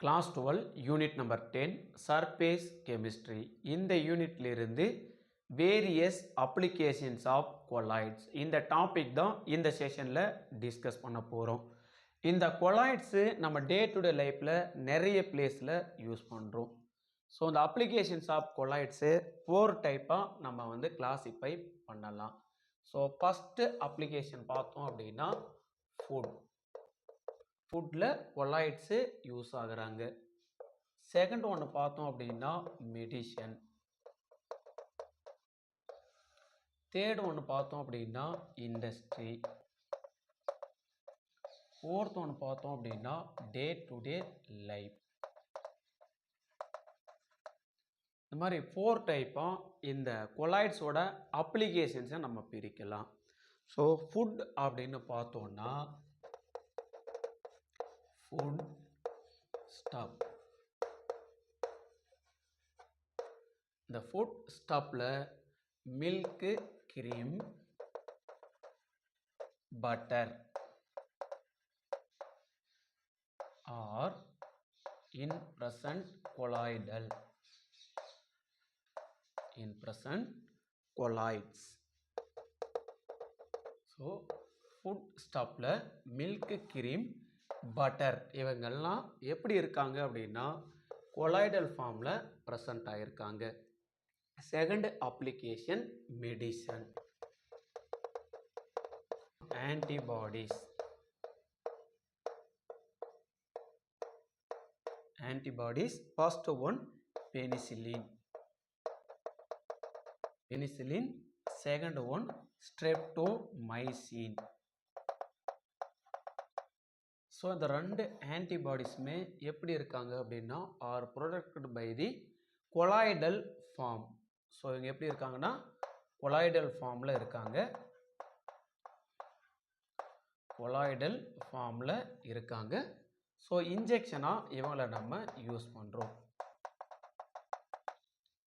Class 12 Unit number 10 Surface Chemistry. இந்த யூனிட்லிருந்து various applications of colloids இந்த topic தான் இந்த செஷனில் டிஸ்கஸ் பண்ண போகிறோம். இந்த கொலாய்ட்ஸு நம்ம டே டு டே லைஃப்பில் நிறைய பிளேஸில் யூஸ் பண்ணுறோம். ஸோ இந்த அப்ளிகேஷன்ஸ் ஆஃப் கொலாய்ட்ஸு 4 டைப்பாக நம்ம கிளாஸிஃபை பண்ணலாம். ஸோ ஃபஸ்ட்டு அப்ளிகேஷன் பார்த்தோம் அப்படின்னா ஃபுட்டில் கொலாய்ட்ஸு யூஸ் ஆகுறாங்க. செகண்ட் ஒன்று பார்த்தோம் அப்படின்னா மெடிசன். தேர்ட் ஒன்று பார்த்தோம் அப்படின்னா இண்டஸ்ட்ரி. ஃபோர்த் ஒன்று பார்த்தோம் அப்படின்னா டே டு டே லைஃப். இந்த மாதிரி 4 டைப்பாக இந்த கொலாய்ட்ஸோட அப்ளிகேஷன்ஸை நம்ம பிரிக்கலாம். ஸோ ஃபுட் அப்படின்னு பார்த்தோன்னா ஃபுட் ஸ்டப். இந்த ஃபுட் ஸ்டப்பில் milk, cream, butter are in present colloidal. Colloids. So food ஸ்டப்பில் மில்க்கு, கிரீம், பட்டர் இவங்கெல்லாம் எப்படி இருக்காங்க அப்படின்னா கொலாய்டல் ஃபார்மில் ப்ரெசன்ட் ஆகியிருக்காங்க. Second application medicine. Antibodies. First one penicillin. Second one streptomycin. So இந்த ரெண்டு ஆன்டிபாடிஸுமே எப்படி இருக்காங்க அப்படின்னா are protected by the colloidal form. So இவங்க எப்படி இருக்காங்கன்னா கொலாய்டல் ஃபார்மில் இருக்காங்க. ஸோ இன்ஜெக்ஷனாக இவங்களை நம்ம யூஸ் பண்ணுறோம்.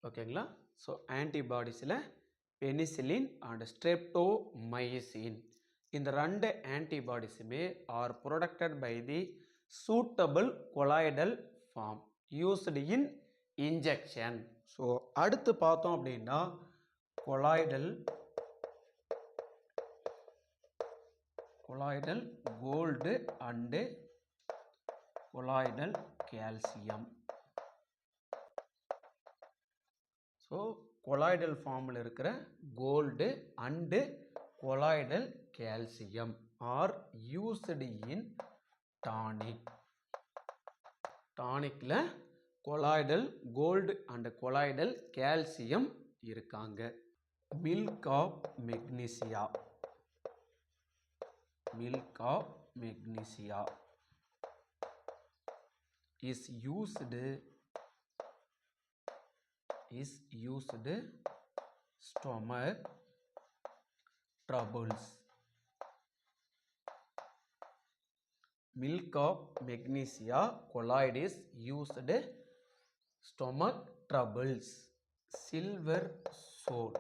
ஓகேங்களா? ஸோ ஆன்டிபாடிஸில் பெனிசிலின் அண்ட் ஸ்ட்ரெப்டோமைசின் இந்த ரெண்டு ஆன்டிபாடிஸுமே are protected by the suitable colloidal form used in injection. So அடுத்து பார்த்தோம் அப்படின்னா colloidal gold and colloidal calcium. So colloidal ஃபார்மில் இருக்கிற gold and colloidal calcium are used in tonic. டானிக்ல colloidal gold and colloidal calcium இருக்காங்க. Milk of magnesia is used stomach troubles. Milk of magnesia colloid is used stomach troubles. Silver soul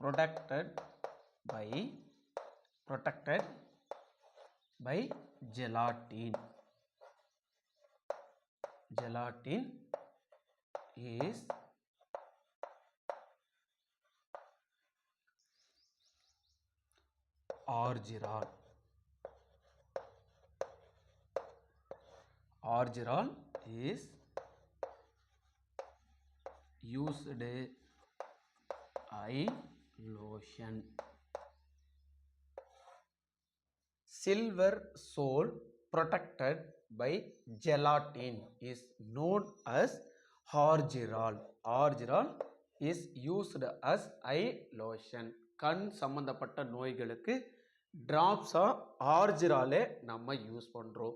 protected by gelatin. Gelatin is Orgeron is used eye lotion. Silver soul protected by gelatin is known as Orgeron. Orgeron is used as eye lotion. கண் சம்பந்தப்பட்ட நோய்களுக்கு டிராப்ஸாக ஆர்ஜிராலே நம்ம use பண்ணுறோம்.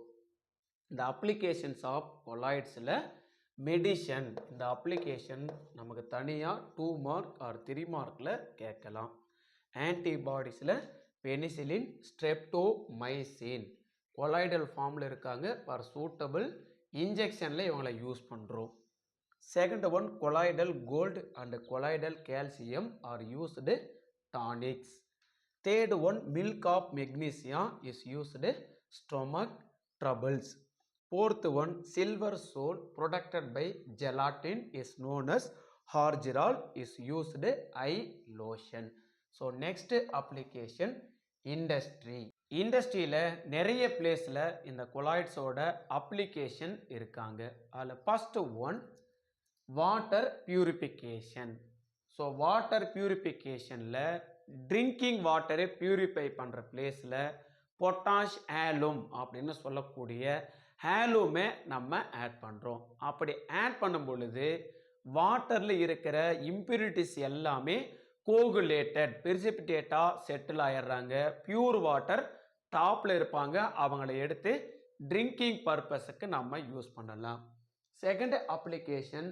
இந்த applications of கொலாய்ட்ஸில் medicine இந்த application நமக்கு தனியாக 2 mark R 3 மார்க்கில் கேட்கலாம். ஆன்டிபாடிஸில் பெனிசிலின், ஸ்ட்ரெப்டோமைசின் கொலாய்டல் ஃபார்மில் இருக்காங்க. ஃபார் சூட்டபிள் இன்ஜெக்ஷனில் இவங்களை யூஸ் பண்ணுறோம். Second one colloidal gold and colloidal calcium are used tonics. Third one, milk of magnesia is used stomach troubles. Fourth one, silver sole protected by gelatin is known as Hargerol is used eye lotion. So next application, industry. இண்டஸ்ட்ரியில் நிறைய பிளேஸில் இந்த கொலாய்ட்ஸோட application இருக்காங்க. அதில் first one water purification. So water பியூரிஃபிகேஷனில் drinking வாட்டரை purify பண்ணுற பிளேஸில் பொட்டாஷ் ஹேலும் அப்படின்னு சொல்லக்கூடிய ஹேலுமே நம்ம ஆட் பண்ணுறோம். அப்படி ஆட் பண்ணும் பொழுது வாட்டரில் இருக்கிற இம்பியூரிட்டிஸ் எல்லாமே கோகுலேட்டட் பிரிசிபிடேட்டாக செட்டில் ஆயிடுறாங்க. பியூர் வாட்டர் டாப்பில் இருப்பாங்க, அவங்கள எடுத்து ட்ரிங்கிங் பர்பஸுக்கு நம்ம யூஸ் பண்ணலாம். Second application,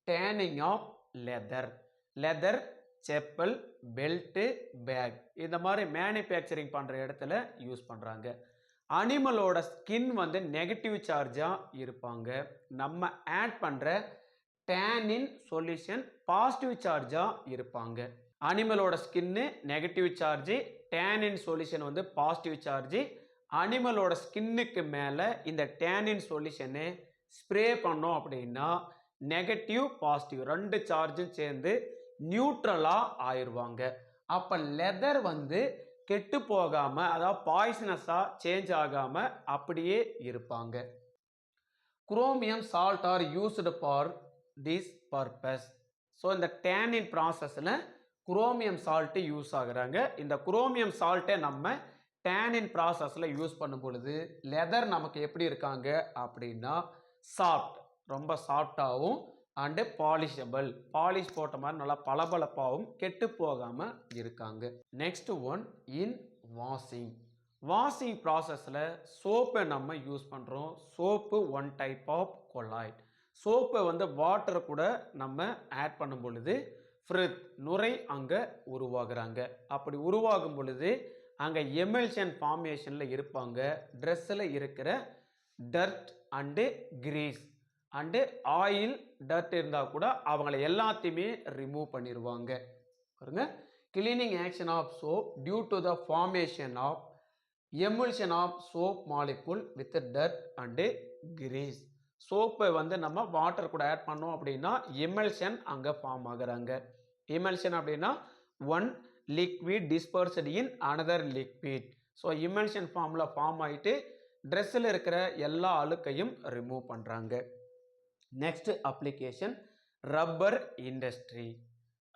tanning of leather. Leather, chappal, belt, bag இந்த மாதிரி மேனுஃபேக்சரிங் பண்ணுற இடத்துல யூஸ் பண்ணுறாங்க. அனிமலோட ஸ்கின் வந்து நெகட்டிவ் சார்ஜாக இருப்பாங்க. நம்ம ஆட் பண்ணுற டேனின் சொல்யூஷன் பாசிட்டிவ் சார்ஜாக இருப்பாங்க. அனிமலோட skin negative charge, tannin solution வந்து பாசிட்டிவ் சார்ஜு. அனிமலோட ஸ்கின்னுக்கு மேலே இந்த டேனின் சொல்யூஷனை ஸ்ப்ரே பண்ணோம் அப்படின்னா நெகட்டிவ் பாசிட்டிவ் ரெண்டு சார்ஜும் சேர்ந்து நியூட்ரலாக ஆயிடுவாங்க. அப்போ லெதர் வந்து கெட்டு போகாமல், அதாவது பாய்சனஸாக சேஞ்ச் ஆகாமல் அப்படியே இருப்பாங்க. Chromium salt R used for this purpose. So இந்த டேனின் ப்ராசஸில் குரோமியம் சால்ட்டு யூஸ் ஆகுறாங்க. இந்த குரோமியம் சால்ட்டை நம்ம டேனின் ப்ராசஸில் யூஸ் பண்ணும் பொழுது லெதர் நமக்கு எப்படி இருக்காங்க அப்படின்னா சாஃப்ட், ரொம்ப சாஃப்டாகவும் அண்டு பாலிஷபிள், பாலிஷ் போட்ட மாதிரி நல்லா பளபளப்பாகவும் கெட்டு போகாமல் இருக்காங்க. Next one, in washing. Washing ப்ராசஸில் சோப்பை நம்ம யூஸ் பண்ணுறோம். Soap one type of colloid. சோப்பை வந்து வாட்டரை கூட நம்ம ஆட் பண்ணும் பொழுது ஃப்ரித் நுரை அங்கே உருவாகுறாங்க. அப்படி உருவாகும் பொழுது அங்கே எமல்ஷன் ஃபார்மேஷனில் இருப்பாங்க. ட்ரெஸ்ஸில் இருக்கிற dirt and grease and oil dirt இருந்தால் கூட அவங்கள எல்லாத்தையுமே ரிமூவ் பண்ணிடுவாங்க. பாருங்க, cleaning action of soap due to the formation of emulsion of soap molecule with dirt and grease. சோப்பை வந்து நம்ம வாட்டர் கூட ஆட் பண்ணோம் அப்படின்னா எமல்ஷன் அங்கே ஃபார்ம் ஆகுறாங்க. எமல்ஷன் அப்படின்னா one liquid dispersed in another liquid. So emulsion ஃபார்மில் ஃபார்ம் ஆகிட்டு ட்ரெஸ்ஸில் இருக்கிற எல்லா அழுக்கையும் ரிமூவ் பண்ணுறாங்க. Next application, rubber industry.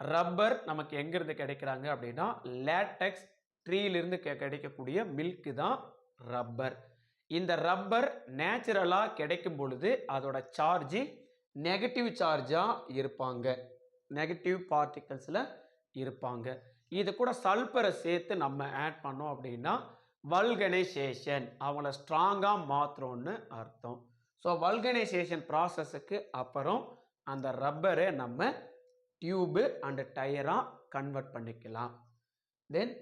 Rubber நமக்கு எங்கேருந்து கிடைக்கிறாங்க அப்படின்னா லேட்டெக்ஸ் ட்ரீலிருந்து கிடைக்கக்கூடிய மில்க்கு தான் ரப்பர். இந்த ரப்பர் நேச்சுரலாக கிடைக்கும் பொழுது அதோட சார்ஜு நெகட்டிவ் சார்ஜாக இருப்பாங்க, நெகட்டிவ் பார்ட்டிகல்ஸில் இருப்பாங்க. இது கூட சல்பரை சேர்த்து நம்ம ஆட் பண்ணோம் அப்படின்னா வல்கனைசேஷன், அவங்கள ஸ்ட்ராங்காக மாற்றுறோன்னு அர்த்தம். ஸோ வல்கனைசேஷன் ப்ராசஸுக்கு அப்புறம் அந்த ரப்பரை நம்ம டியூபு அண்ட் டயராக கன்வெர்ட் பண்ணிக்கலாம். Then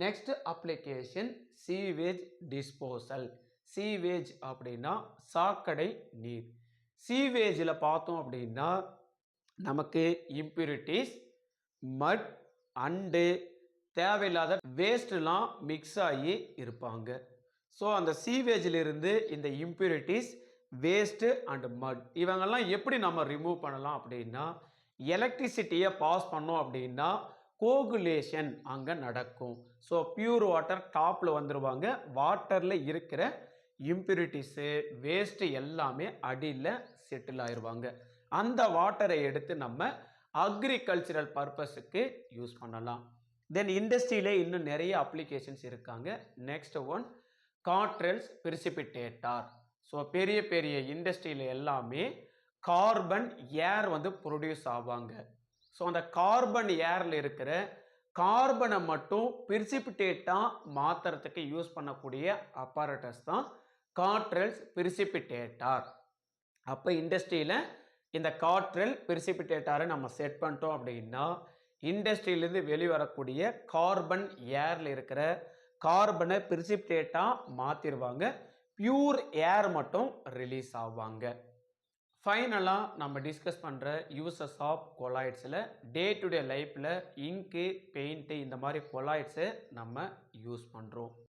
next application, sewage disposal. Sewage அப்படின்னா சாக்கடை நீர். சீவேஜில் பார்த்தோம் அப்படின்னா நமக்கு இம்பியூரிட்டிஸ், மட் அண்டு தேவையில்லாத வேஸ்ட்லாம் மிக்ஸ் ஆகி இருப்பாங்க. ஸோ அந்த சீவேஜிலிருந்து இந்த இம்பியூரிட்டிஸ், வேஸ்ட்டு அண்ட் மட் இவங்கெல்லாம் எப்படி நம்ம ரிமூவ் பண்ணலாம் அப்படின்னா எலக்ட்ரிசிட்டியை பாஸ் பண்ணோம் அப்படின்னா கோகுலேஷன் அங்கே நடக்கும். ஸோ பியூர் வாட்டர் டாப்பில் வந்துடுவாங்க. வாட்டரில் இருக்கிற இம்பியூரிட்டிஸு, வேஸ்ட்டு எல்லாமே அடியில் செட்டில் ஆயிடுவாங்க. அந்த வாட்டரை எடுத்து நம்ம அக்ரிகல்ச்சரல் பர்பஸுக்கு யூஸ் பண்ணலாம். தென் இண்டஸ்ட்ரியிலே இன்னும் நிறைய அப்ளிகேஷன்ஸ் இருக்காங்க. Next one, Cottrell's precipitator. ஸோ பெரிய பெரிய இண்டஸ்ட்ரியில் எல்லாமே கார்பன் ஏர் வந்து ப்ரொடியூஸ் ஆவாங்க. ஸோ அந்த கார்பன் ஏரில் இருக்கிற கார்பனை மட்டும் பிரிசிபிடேட்டாக மாற்றுறதுக்கு யூஸ் பண்ணக்கூடிய அப்பாரட்டஸ் தான் காட்ரெல்ஸ் பிரிசிபிடேட்டார். அப்போ இண்டஸ்ட்ரியில் இந்த காட்ரெல் பிரிசிபிடேட்டாரை நம்ம செட் பண்ணிட்டோம் அப்படின்னா இண்டஸ்ட்ரியிலேருந்து வெளிவரக்கூடிய கார்பன் ஏரில் இருக்கிற கார்பனை பிரிசிபிடேட்டாக மாற்றிடுவாங்க. பியூர் ஏர் மட்டும் ரிலீஸ் ஆவாங்க. ஃபைனலாக நம்ம டிஸ்கஸ் பண்ணுற யூசஸ் ஆஃப் கொலாய்ட்ஸில் டே டு டே லைஃப்பில் இங்கு பெயிண்ட்டு இந்த மாதிரி கொலாய்ட்ஸை நம்ம யூஸ் பண்ணுறோம்.